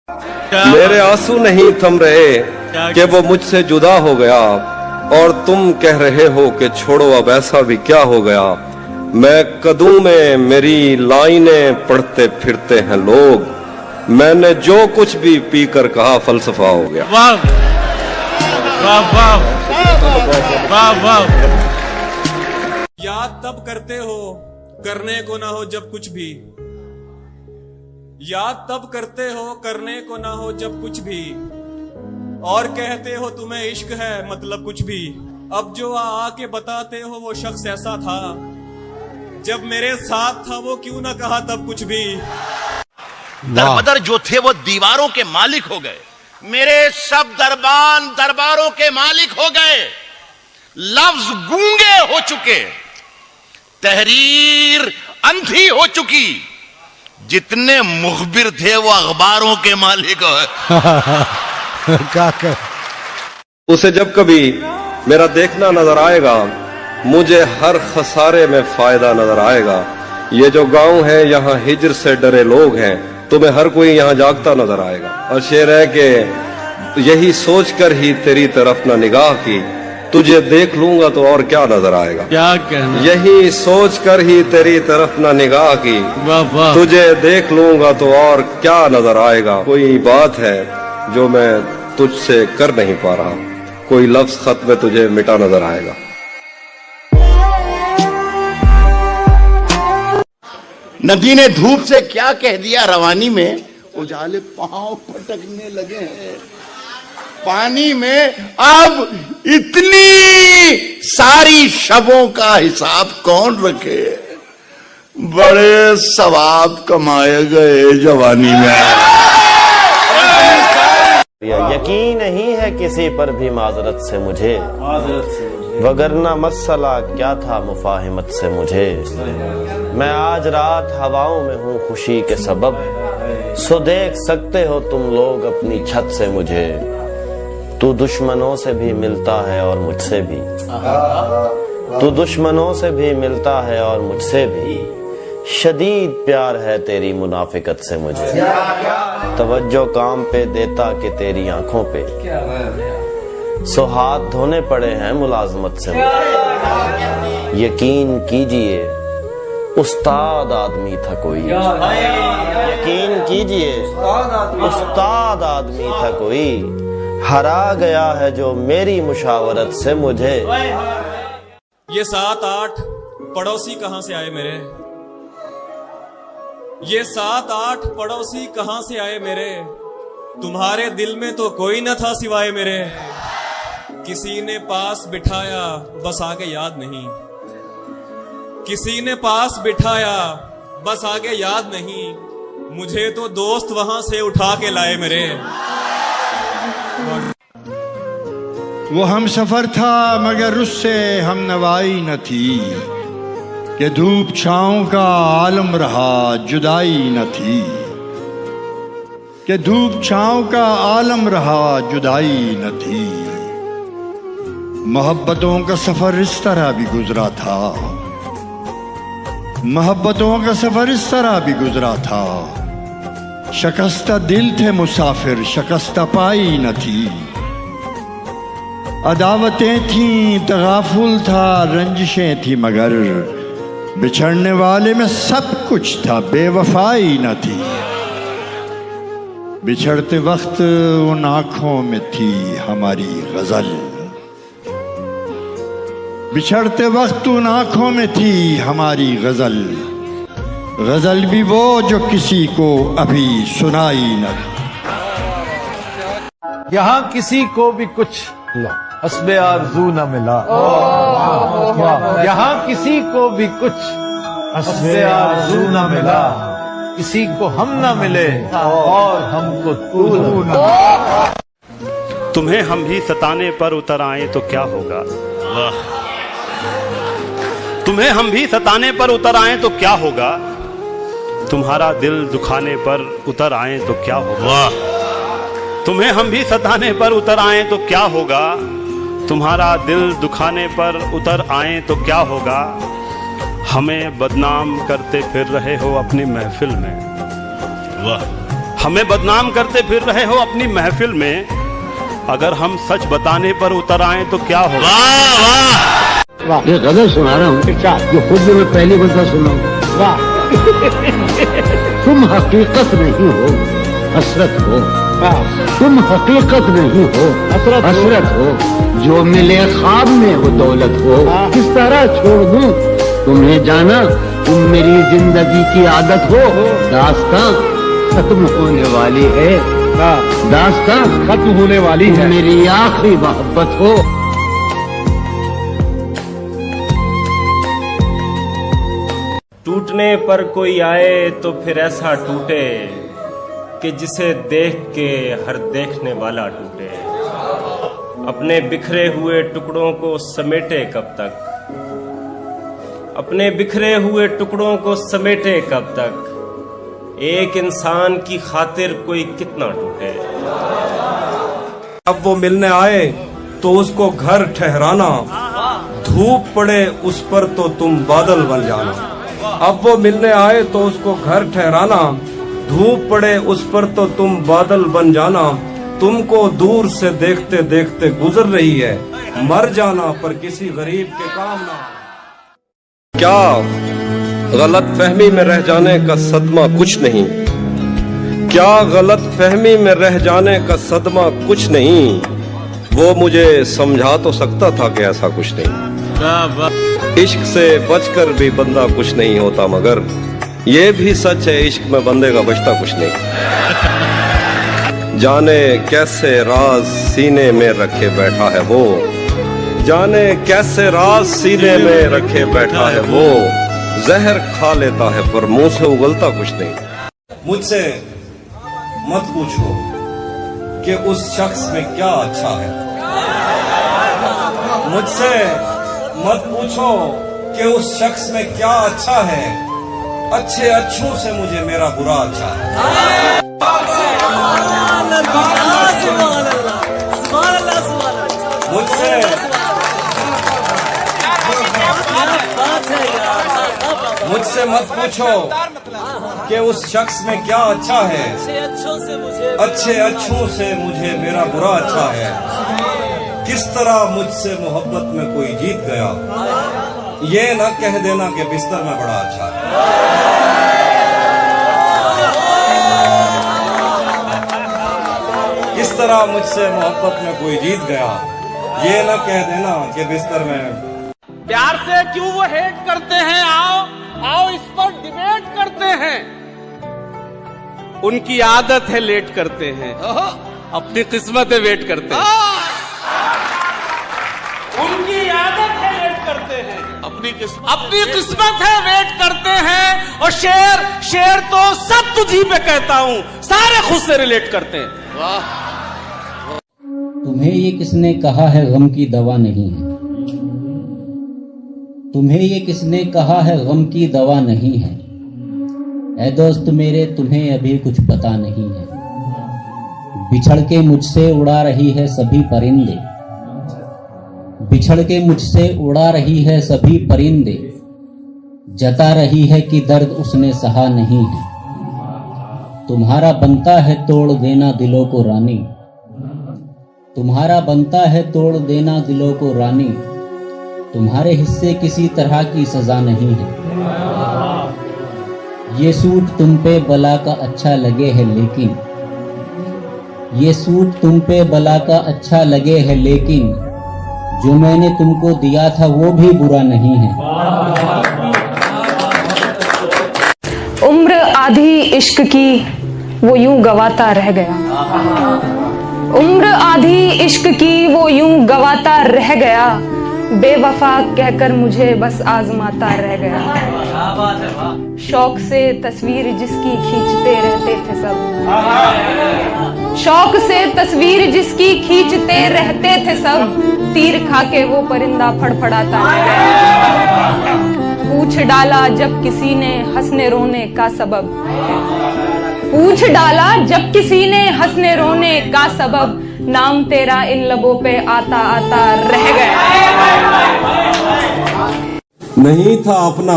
मेरे आंसू नहीं थम रहे कि वो मुझसे जुदा हो गया, और तुम कह रहे हो कि छोड़ो अब ऐसा भी क्या हो गया। मैं कदूं में मेरी लाइनें पढ़ते फिरते हैं लोग, मैंने जो कुछ भी पीकर कहा फलसफा हो गया। वाह वाह वाह वाह वाह। याद तब करते हो करने को ना हो जब कुछ भी, याद तब करते हो करने को ना हो जब कुछ भी, और कहते हो तुम्हें इश्क है मतलब कुछ भी। अब जो आके बताते हो वो शख्स ऐसा था, जब मेरे साथ था वो क्यों ना कहा तब कुछ भी। दरबदर जो थे वो दीवारों के मालिक हो गए, मेरे सब दरबान दरबारों के मालिक हो गए। लफ्ज गूंगे हो चुके, तहरीर अंधी हो चुकी, जितने मुखबिर थे वो अखबारों के मालिक हो। क्या कर उसे जब कभी मेरा देखना नजर आएगा, मुझे हर खसारे में फायदा नजर आएगा। ये जो गांव है यहाँ हिजर से डरे लोग हैं, तुम्हें हर कोई यहाँ जागता नजर आएगा। और शेर है कि यही सोचकर ही तेरी तरफ न निगाह की, तुझे देख लूंगा तो और क्या नजर आएगा। क्या कहना, यही सोचकर ही तेरी तरफ न निगाह की, वाह वाह। तुझे देख लूंगा तो और क्या नजर आएगा। कोई बात है जो मैं तुझसे कर नहीं पा रहा, कोई लफ्ज खत में तुझे मिटा नजर आएगा। नदी ने धूप से क्या कह दिया रवानी में, उजाले पांव पटकने लगे हैं पानी में। अब इतनी सारी शबों का हिसाब कौन रखे, बड़े सवाब कमाए गए जवानी में। यकीन नहीं है किसी पर भी माजरत से मुझे, वगरना मसला क्या था मुफाहिमत से मुझे। मैं आज रात हवाओं में हूँ खुशी के सबब, सो देख सकते हो तुम लोग अपनी छत से मुझे। तू दुश्मनों से भी मिलता है और मुझसे भी, तू दुश्मनों से भी मिलता है और मुझसे भी। शदीद प्यार है तेरी मुनाफिकत से मुझे, तवज्जो काम पे देता कि तेरी आंखों पे, सो हाथ धोने पड़े हैं मुलाजमत से मुझे। यकीन कीजिए उस्ताद आदमी था कोई, यकीन कीजिए उस्ताद आदमी था कोई, हरा गया है जो मेरी मुशावरत से मुझे। ये 7-8 पड़ोसी कहां से आए मेरे, ये 7-8 पड़ोसी कहां से आए मेरे। तुम्हारे दिल में तो कोई न था सिवाय मेरे। किसी ने पास बिठाया बस आगे याद नहीं, किसी ने पास बिठाया बस आगे याद नहीं। मुझे तो दोस्त वहां से उठा के लाए मेरे। वो हम सफर था मगर उससे हम नवाई न थी, कि धूप छाँव का आलम रहा जुदाई न थी, कि धूप छाँव का आलम रहा जुदाई न थी। मोहब्बतों का सफर इस तरह भी गुजरा था, मोहब्बतों का सफर इस तरह भी गुजरा था। शकस्ता दिल थे मुसाफिर शकस्ता पाई न थी, अदावतें थीं तगाफुल था रंजिशें थी, मगर बिछड़ने वाले में सब कुछ था बेवफाई न थी। बिछड़ते वक्त उन आँखों में थी हमारी गजल, बिछड़ते वक्त उन आँखों में थी हमारी गजल। गजल भी वो जो किसी को अभी सुनाई न। यहाँ किसी को भी कुछ हस्बे आरज़ू न मिला, यहाँ किसी को भी कुछ हस्बे आरज़ू न मिला। किसी को हम न मिले और हमको तू न। तुम्हें हम भी सताने पर उतर आए तो क्या होगा, तुम्हें हम भी सताने पर उतर आए तो क्या होगा। तुम्हारा दिल दुखाने पर उतर आए तो क्या होगा, तुम्हें हम भी सताने पर उतर आए तो क्या होगा। तुम्हारा दिल दुखाने पर उतर आए तो क्या होगा। हमें बदनाम करते फिर रहे हो अपनी महफिल में, हमें बदनाम करते फिर रहे हो अपनी महफिल में, अगर हम सच बताने पर उतर आए तो क्या होगा? ये गजल सुना रहा हूँ, जो खुद भी मैं पहली बंदा सुना हूँ। वाह तुम हकीकत नहीं हो, हसरत हो। तुम हकीकत नहीं हो, हसरत हो। जो मिले ख्वाब में वो दौलत हो। किस तरह छोड़ दूं तुम्हें जाना, तुम मेरी जिंदगी की आदत हो। दास्तां खत्म होने वाली है, दास्तां खत्म होने वाली है। मेरी आखिरी मोहब्बत हो। टूटने पर कोई आए तो फिर ऐसा टूटे कि जिसे देख के हर देखने वाला टूटे। अपने बिखरे हुए टुकड़ों को समेटे कब तक, अपने बिखरे हुए टुकड़ों को समेटे कब तक। एक इंसान की खातिर कोई कितना टूटे। अब वो मिलने आए तो उसको घर ठहराना, धूप पड़े उस पर तो तुम बादल बन जाना। अब वो मिलने आए तो उसको घर ठहराना, धूप पड़े उस पर तो तुम बादल बन जाना। तुमको दूर से देखते देखते गुजर रही है, मर जाना पर किसी गरीब के काम ना। क्या गलत फहमी में रह जाने का सदमा कुछ नहीं, क्या गलत फहमी में रह जाने का सदमा कुछ नहीं। वो मुझे समझा तो सकता था कि ऐसा कुछ नहीं। इश्क से बचकर भी बंदा कुछ नहीं होता, मगर ये भी सच है इश्क में बंदे का बचता कुछ नहीं। जाने कैसे राज सीने में रखे बैठा है वो, जाने कैसे राज सीने में रखे बैठा है वो। जहर खा लेता है पर मुंह से उगलता कुछ नहीं। मुझसे मत पूछो कि उस शख्स में क्या अच्छा है, मुझसे मत पूछो कि उस शख्स में क्या अच्छा है। अच्छे अच्छों से मुझे मेरा बुरा अच्छा है। मुझसे मत पूछो कि उस शख्स में क्या अच्छा है। अच्छे अच्छों से मुझे मेरा बुरा अच्छा है। किस तरह मुझसे मोहब्बत में कोई जीत गया, ये न कह देना कि बिस्तर में बड़ा अच्छा है। किस तरह मुझसे मोहब्बत में कोई जीत गया, ये न कह देना कि बिस्तर में। प्यार से क्यों वो हेट करते हैं? आओ इस पर डिबेट करते हैं। उनकी आदत है लेट करते हैं, अपनी किस्मत है वेट करते हैं। उनकी आदत है लेट करते हैं, अपनी किस्मत है वेट करते हैं। और शेर तो सब तुझी पे कहता हूँ, सारे खुद से रिलेट करते हैं। तुम्हें ये किसने कहा है गम की दवा नहीं है, तुम्हें ये किसने कहा है गम की दवा नहीं है। ऐ दोस्त मेरे तुम्हें अभी कुछ पता नहीं है। बिछड़ के मुझसे उड़ा रही है सभी परिंदे, बिछड़ के मुझसे उड़ा रही है सभी परिंदे। जता रही है कि दर्द उसने सहा नहीं है। तुम्हारा बनता है तोड़ देना दिलों को रानी, तुम्हारा बनता है तोड़ देना दिलों को रानी। तुम्हारे हिस्से किसी तरह की सजा नहीं है। ये सूट तुम पे बला का अच्छा लगे है लेकिन, ये सूट तुम पे बला का अच्छा लगे है लेकिन, जो मैंने तुमको दिया था वो भी बुरा नहीं है। उम्र आधी इश्क की वो यूं गवाता रह गया, उम्र आधी इश्क की वो यूं गवाता रह गया। बेवफा कहकर मुझे बस आजमाता रह गया। शौक से तस्वीर जिसकी खींचते रहते थे सब, शौक से तस्वीर जिसकी खींचते रहते थे सब। तीर खा के वो परिंदा फड़फड़ाता रह गया। पूछ डाला जब किसी ने हंसने रोने का सबब, पूछ डाला जब किसी ने हंसने रोने का सबब। नाम तेरा इन लबों पे आता आता रह गया। नहीं था अपना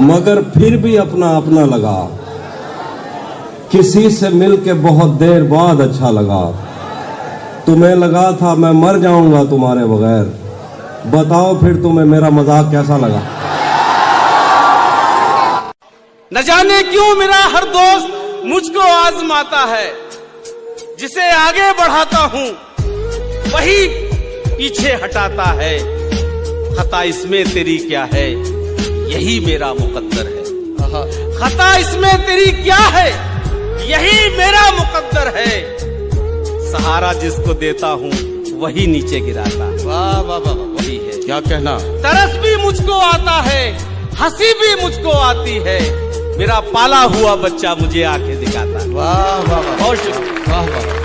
मगर फिर भी अपना अपना लगा। किसी से मिलके बहुत देर बाद अच्छा लगा। तुम्हें लगा था मैं मर जाऊंगा तुम्हारे बगैर। बताओ फिर तुम्हें मेरा मजाक कैसा लगा। न जाने क्यों मेरा हर दोस्त मुझको आजमाता है। जिसे आगे बढ़ाता हूं वही पीछे हटाता है। खता इसमें तेरी क्या है, यही मेरा मुकद्दर है। खता इसमें तेरी क्या है, यही मेरा मुकद्दर है। सहारा जिसको देता हूं वही नीचे गिराता। वाह वाह वाह, वही है। क्या कहना। तरस भी मुझको आता है, हंसी भी मुझको आती है। मेरा पाला हुआ बच्चा मुझे आंखें दिखाता। वाह वाह वाह, बहुत शुक्रिया। वाह वाह।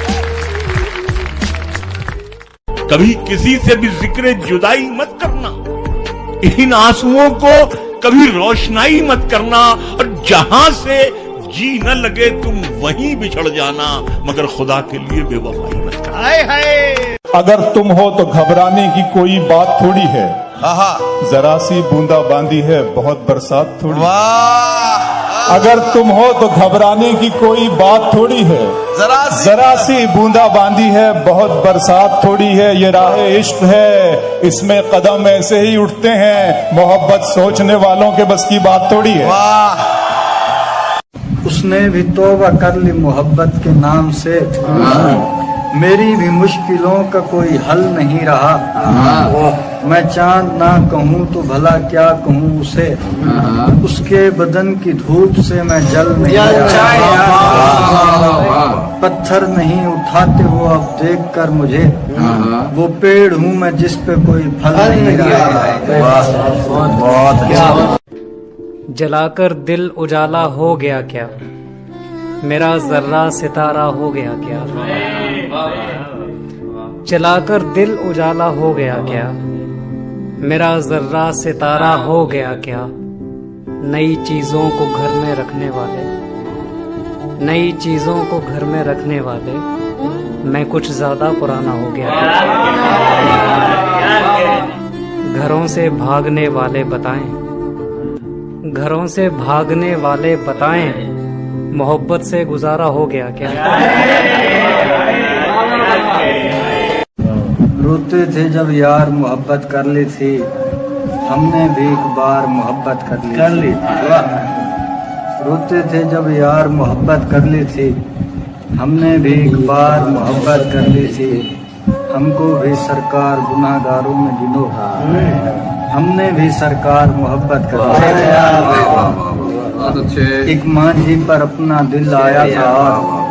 कभी किसी से भी जिक्र जुदाई मत करना। इन आंसुओं को कभी रोशनाई मत करना। और जहां से जी न लगे तुम वहीं बिछड़ जाना, मगर खुदा के लिए बेवफाई मत करना। हाय हाय। अगर तुम हो तो घबराने की कोई बात थोड़ी है। जरा सी बूंदा बांदी है, बहुत बरसात थोड़ी। अगर तुम हो तो घबराने की कोई बात थोड़ी है। जरा सी बूंदा बांदी है, बहुत बरसात थोड़ी है। ये राह इश्क है, इसमें कदम ऐसे ही उठते हैं। मोहब्बत सोचने वालों के बस की बात थोड़ी है। उसने भी तौबा कर ली मोहब्बत के नाम से। मेरी भी मुश्किलों का कोई हल नहीं रहा। मैं चांद ना कहूँ तो भला क्या कहूँ उसे। उसके बदन की धूप से मैं जल नहीं रहा। पत्थर नहीं उठाते वो अब देख कर मुझे। वो पेड़ हूँ मैं जिस पे कोई फल नहीं रहा। जलाकर दिल उजाला हो गया क्या, मेरा जर्रा सितारा हो गया क्या। जलाकर दिल उजाला हो गया क्या, मेरा जर्रा सितारा हो गया क्या। नई चीजों को घर में रखने वाले, नई चीजों को घर में रखने वाले, मैं कुछ ज्यादा पुराना हो गया क्या। घरों से भागने वाले बताएं, घरों से भागने वाले बताएं, मोहब्बत से गुजारा हो गया क्या। रोते थे जब यार मोहब्बत कर ली थी, हमने भी एक बार मोहब्बत कर ली थी। रोते थे जब यार मोहब्बत कर ली थी, हमने भी एक बार मोहब्बत कर ली थी। हमको भी सरकार गुनाहगारों में गिनो, हमने भी सरकार मोहब्बत कर ली। एक मांझी पर अपना दिल आया था,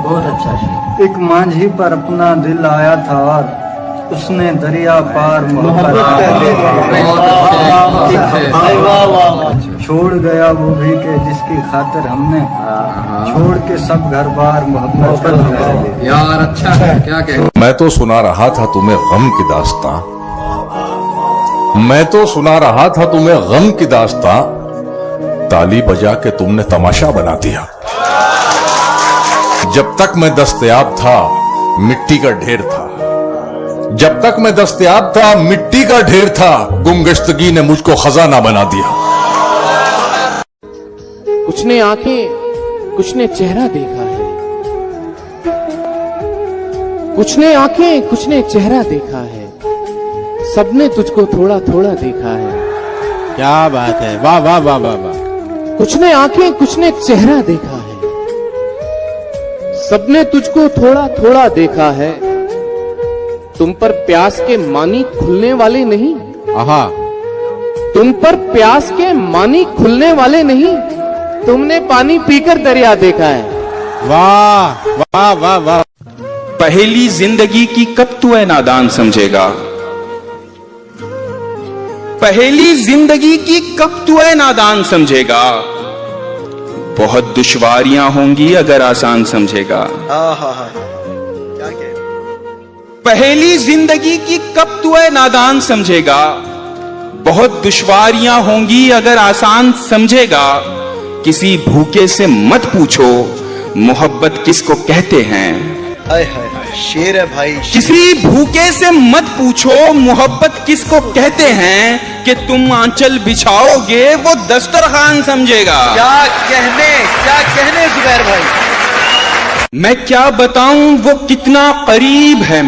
बहुत अच्छा। एक मांझी पर अपना दिल आया था और उसने दरिया पार मोहब्बत कर ली। छोड़ गया वो भी के जिसकी खातिर हमने छोड़ के सब घर बार मोहब्बत कर ली। यार अच्छा है, क्या कह। मैं तो सुना रहा था तुम्हें गम की दास्तां, मैं तो सुना रहा था तुम्हें गम की दास्तां। ताली बजा के तुमने तमाशा बना दिया। जब तक मैं दस्तयाब था मिट्टी का ढेर था, जब तक मैं दस्तयाब था मिट्टी का ढेर था। गुमगश्तगी ने मुझको खजाना बना दिया। कुछ ने आंखें, कुछ ने चेहरा देखा है। कुछ ने आंखें, कुछ ने चेहरा देखा है। सबने तुझको थोड़ा थोड़ा देखा है। क्या बात है, वाह वाह वाह वाह वाह। कुछ ने आंखें, कुछ ने चेहरा देखा है। सबने तुझको थोड़ा थोड़ा देखा है। तुम पर प्यास के मानी खुलने वाले नहीं। आहा। तुम पर प्यास के मानी खुलने वाले नहीं। तुमने पानी पीकर दरिया देखा है। वाह वाह वाह वाह। पहली जिंदगी की कब तू है नादान समझेगा। पहली जिंदगी की कब तू है नादान समझेगा। बहुत दुश्वारियां होंगी अगर आसान समझेगा। पहली जिंदगी की कब तू है नादान समझेगा। बहुत दुश्वारियां होंगी अगर आसान समझेगा। किसी भूखे से मत पूछो मोहब्बत किसको कहते हैं। शेर है भाई। किसी भूखे से मत पूछो मोहब्बत किसको कहते हैं। कि तुम आंचल बिछाओगे वो दस्तरखान समझेगा। क्या कहने जुबैर भाई। मैं क्या बताऊं वो कितना करीब है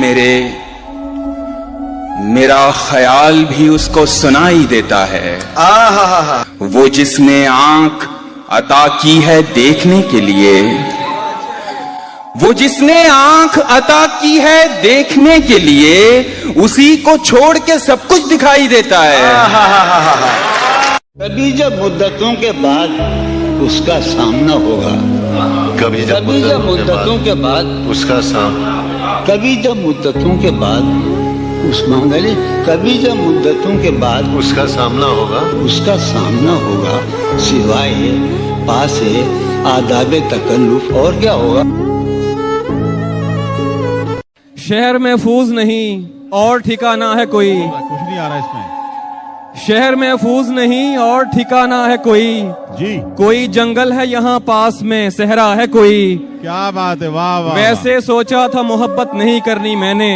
मेरा ख्याल भी उसको सुनाई देता है। वो जिसने आंख अता की है देखने के लिए, वो जिसने आंख अता की है देखने के लिए, उसी को छोड़ के सब कुछ दिखाई देता है। कभी जब मुद्दतों के बाद उसका सामना होगा, कभी जब मुद्दतों के बाद उसका सामना, कभी जब मुद्दतों के बाद कभी जब मुद्दतों के बाद उसका सामना होगा, सिवाय पास है आदाबे तकल्लुफ, और क्या होगा। शहर महफूज नहीं और ठिकाना है कोई, कुछ नहीं आ रहा इसमें। शहर महफूज नहीं और ठिकाना है कोई जी, कोई जंगल है यहाँ पास में, सहरा है कोई। क्या बात है, वाह वाह। वैसे सोचा था मोहब्बत नहीं करनी मैंने,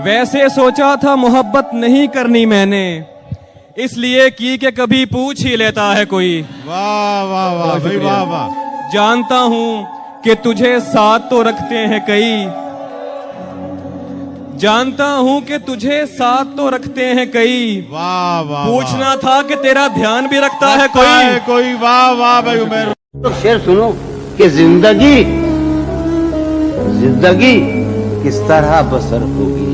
वैसे सोचा था मोहब्बत नहीं करनी मैंने, इसलिए की के कभी पूछ ही लेता है कोई। वाह वाह वाह भाई, वाह वाह। जानता हूँ कि तुझे साथ तो रखते हैं कई, जानता हूँ कि तुझे साथ तो रखते हैं कई। वाह वाह। पूछना था कि तेरा ध्यान भी रखता है कोई। वाह वाह भाई उमर। तो शेर सुनो कि जिंदगी किस तरह बसर होगी,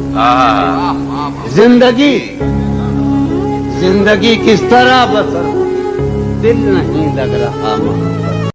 जिंदगी किस तरह बसर होगी, दिल नहीं लग रहा मोहब्बत